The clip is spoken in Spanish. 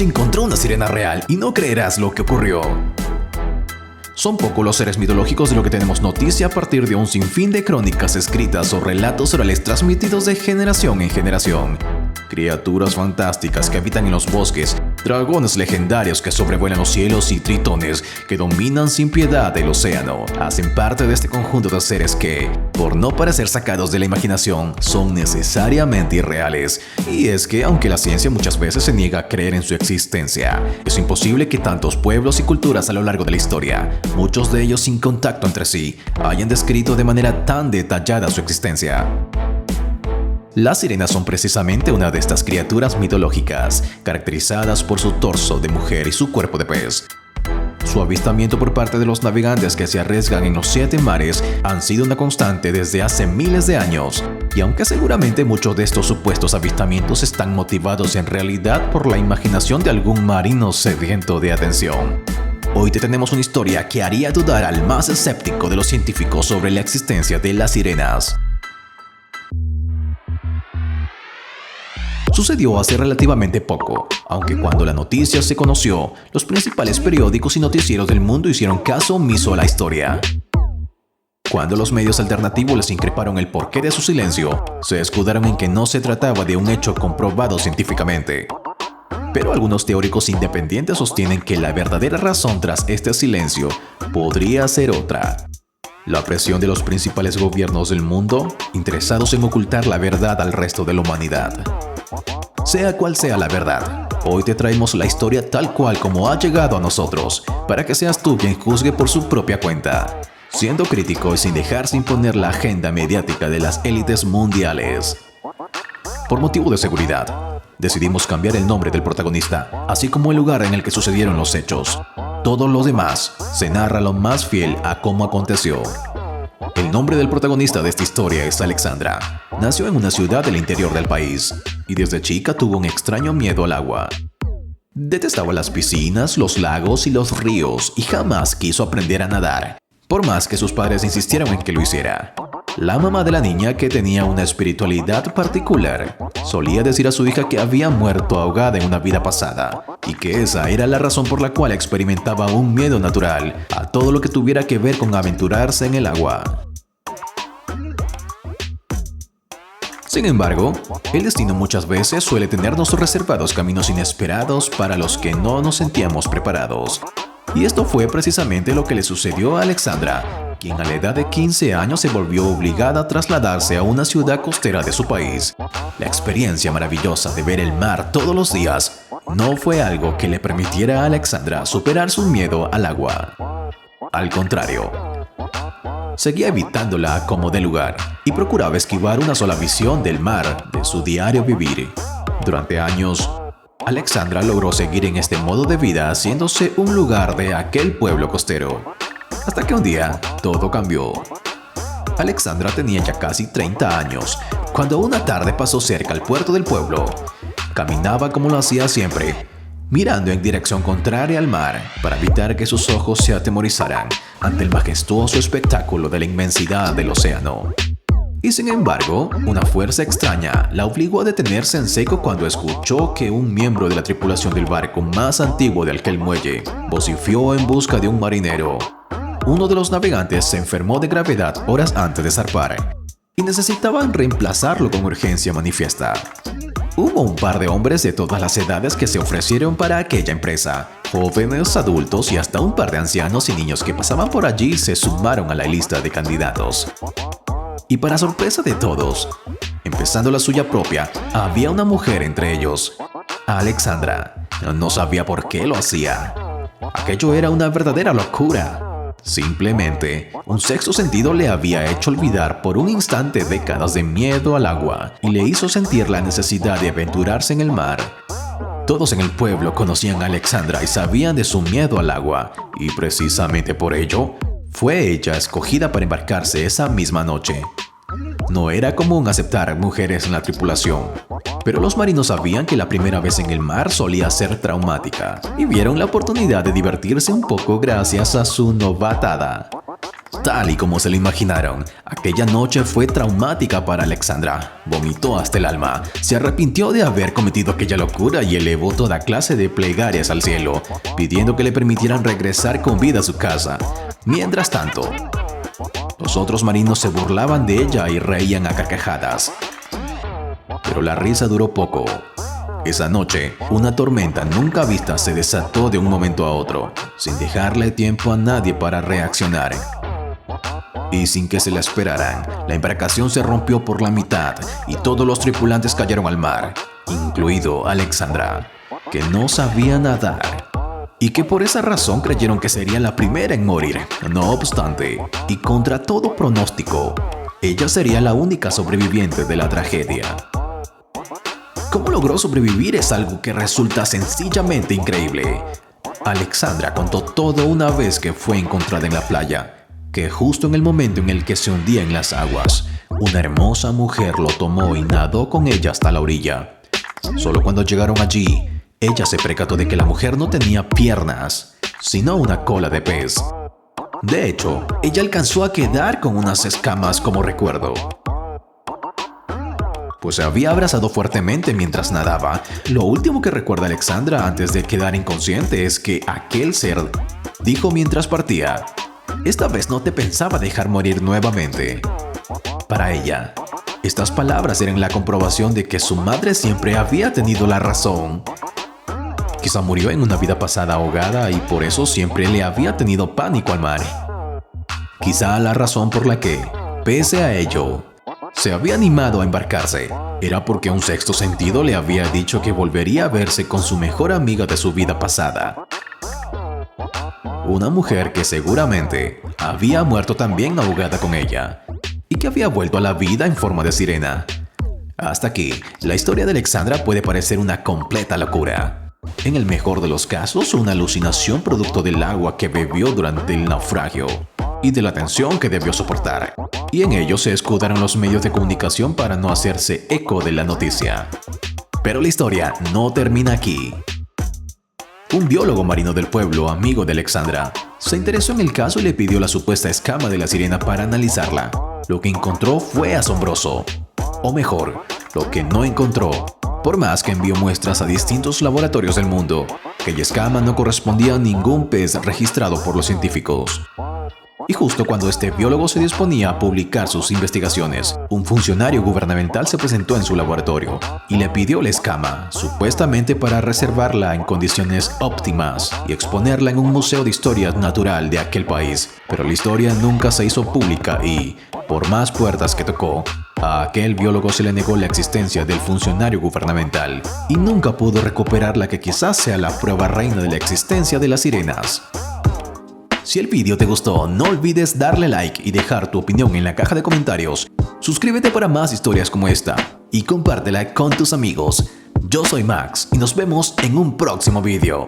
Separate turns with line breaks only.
Maya encontró una sirena real y no creerás lo que ocurrió. Son pocos los seres mitológicos de lo que tenemos noticia a partir de un sinfín de crónicas escritas o relatos orales transmitidos de generación en generación. Criaturas fantásticas que habitan en los bosques, dragones legendarios que sobrevuelan los cielos y tritones que dominan sin piedad el océano, hacen parte de este conjunto de seres que, por no parecer sacados de la imaginación, son necesariamente irreales. Y es que, aunque la ciencia muchas veces se niega a creer en su existencia, es imposible que tantos pueblos y culturas a lo largo de la historia, muchos de ellos sin contacto entre sí, hayan descrito de manera tan detallada su existencia. Las sirenas son precisamente una de estas criaturas mitológicas, caracterizadas por su torso de mujer y su cuerpo de pez. Su avistamiento por parte de los navegantes que se arriesgan en los 7 mares han sido una constante desde hace miles de años, y aunque seguramente muchos de estos supuestos avistamientos están motivados en realidad por la imaginación de algún marino sediento de atención, hoy te tenemos una historia que haría dudar al más escéptico de los científicos sobre la existencia de las sirenas. Sucedió hace relativamente poco, aunque cuando la noticia se conoció, los principales periódicos y noticieros del mundo hicieron caso omiso a la historia. Cuando los medios alternativos les increparon el porqué de su silencio, se escudaron en que no se trataba de un hecho comprobado científicamente. Pero algunos teóricos independientes sostienen que la verdadera razón tras este silencio podría ser otra. La presión de los principales gobiernos del mundo, interesados en ocultar la verdad al resto de la humanidad. Sea cual sea la verdad, hoy te traemos la historia tal cual como ha llegado a nosotros, para que seas tú quien juzgue por su propia cuenta, siendo crítico y sin dejarse imponer la agenda mediática de las élites mundiales. Por motivo de seguridad, decidimos cambiar el nombre del protagonista, así como el lugar en el que sucedieron los hechos. Todo lo demás se narra lo más fiel a cómo aconteció. El nombre del protagonista de esta historia es Alexandra. Nació en una ciudad del interior del país y desde chica tuvo un extraño miedo al agua. Detestaba las piscinas, los lagos y los ríos y jamás quiso aprender a nadar, por más que sus padres insistieron en que lo hiciera. La mamá de la niña, que tenía una espiritualidad particular, solía decir a su hija que había muerto ahogada en una vida pasada y que esa era la razón por la cual experimentaba un miedo natural a todo lo que tuviera que ver con aventurarse en el agua. Sin embargo, el destino muchas veces suele tenernos reservados caminos inesperados para los que no nos sentíamos preparados. Y esto fue precisamente lo que le sucedió a Alexandra, quien a la edad de 15 años se volvió obligada a trasladarse a una ciudad costera de su país. La experiencia maravillosa de ver el mar todos los días no fue algo que le permitiera a Alexandra superar su miedo al agua. Al contrario, seguía evitándola como de lugar y procuraba esquivar una sola visión del mar de su diario vivir. Durante años, Alexandra logró seguir en este modo de vida haciéndose un lugar de aquel pueblo costero. Hasta que un día, todo cambió. Alexandra tenía ya casi 30 años, cuando una tarde pasó cerca al puerto del pueblo. Caminaba como lo hacía siempre, mirando en dirección contraria al mar para evitar que sus ojos se atemorizaran ante el majestuoso espectáculo de la inmensidad del océano. Y sin embargo, una fuerza extraña la obligó a detenerse en seco cuando escuchó que un miembro de la tripulación del barco más antiguo de aquel muelle vociferó en busca de un marinero. Uno de los navegantes se enfermó de gravedad horas antes de zarpar y necesitaban reemplazarlo con urgencia manifiesta. Hubo un par de hombres de todas las edades que se ofrecieron para aquella empresa. Jóvenes, adultos y hasta un par de ancianos y niños que pasaban por allí se sumaron a la lista de candidatos. Y para sorpresa de todos, empezando la suya propia, había una mujer entre ellos. Alexandra no sabía por qué lo hacía. Aquello era una verdadera locura. Simplemente, un sexto sentido le había hecho olvidar por un instante décadas de miedo al agua y le hizo sentir la necesidad de aventurarse en el mar. Todos en el pueblo conocían a Alexandra y sabían de su miedo al agua, y precisamente por ello, fue ella escogida para embarcarse esa misma noche. No era común aceptar mujeres en la tripulación, pero los marinos sabían que la primera vez en el mar solía ser traumática y vieron la oportunidad de divertirse un poco gracias a su novatada. Tal y como se lo imaginaron, aquella noche fue traumática para Alexandra. Vomitó hasta el alma, se arrepintió de haber cometido aquella locura y elevó toda clase de plegarias al cielo, pidiendo que le permitieran regresar con vida a su casa. Mientras tanto, los otros marinos se burlaban de ella y reían a carcajadas. Pero la risa duró poco. Esa noche, una tormenta nunca vista se desató de un momento a otro, sin dejarle tiempo a nadie para reaccionar. Y sin que se la esperaran, la embarcación se rompió por la mitad y todos los tripulantes cayeron al mar, incluido Alexandra, que no sabía nadar, y que por esa razón creyeron que sería la primera en morir. No obstante, y contra todo pronóstico, ella sería la única sobreviviente de la tragedia. Cómo logró sobrevivir es algo que resulta sencillamente increíble. Alexandra contó todo una vez que fue encontrada en la playa, que justo en el momento en el que se hundía en las aguas, una hermosa mujer lo tomó y nadó con ella hasta la orilla. Solo cuando llegaron allí, ella se percató de que la mujer no tenía piernas, sino una cola de pez. De hecho, ella alcanzó a quedar con unas escamas como recuerdo, pues se había abrazado fuertemente mientras nadaba. Lo último que recuerda Alexandra antes de quedar inconsciente es que aquel ser dijo mientras partía: "Esta vez no te pensaba dejar morir nuevamente". Para ella, estas palabras eran la comprobación de que su madre siempre había tenido la razón. Quizá murió en una vida pasada ahogada y por eso siempre le había tenido pánico al mar. Quizá la razón por la que, pese a ello, se había animado a embarcarse era porque un sexto sentido le había dicho que volvería a verse con su mejor amiga de su vida pasada. Una mujer que seguramente había muerto también ahogada con ella y que había vuelto a la vida en forma de sirena. Hasta aquí, la historia de Alexandra puede parecer una completa locura. En el mejor de los casos, una alucinación producto del agua que bebió durante el naufragio y de la tensión que debió soportar. Y en ello se escudaron los medios de comunicación para no hacerse eco de la noticia. Pero la historia no termina aquí. Un biólogo marino del pueblo, amigo de Alexandra, se interesó en el caso y le pidió la supuesta escama de la sirena para analizarla. Lo que encontró fue asombroso. O mejor, lo que no encontró. Por más que envió muestras a distintos laboratorios del mundo, aquella escama no correspondía a ningún pez registrado por los científicos. Y justo cuando este biólogo se disponía a publicar sus investigaciones, un funcionario gubernamental se presentó en su laboratorio y le pidió la escama, supuestamente para reservarla en condiciones óptimas y exponerla en un museo de historia natural de aquel país. Pero la historia nunca se hizo pública y, por más puertas que tocó, a aquel biólogo se le negó la existencia del funcionario gubernamental y nunca pudo recuperar la que quizás sea la prueba reina de la existencia de las sirenas. Si el vídeo te gustó, no olvides darle like y dejar tu opinión en la caja de comentarios. Suscríbete para más historias como esta y compártela con tus amigos. Yo soy Max y nos vemos en un próximo vídeo.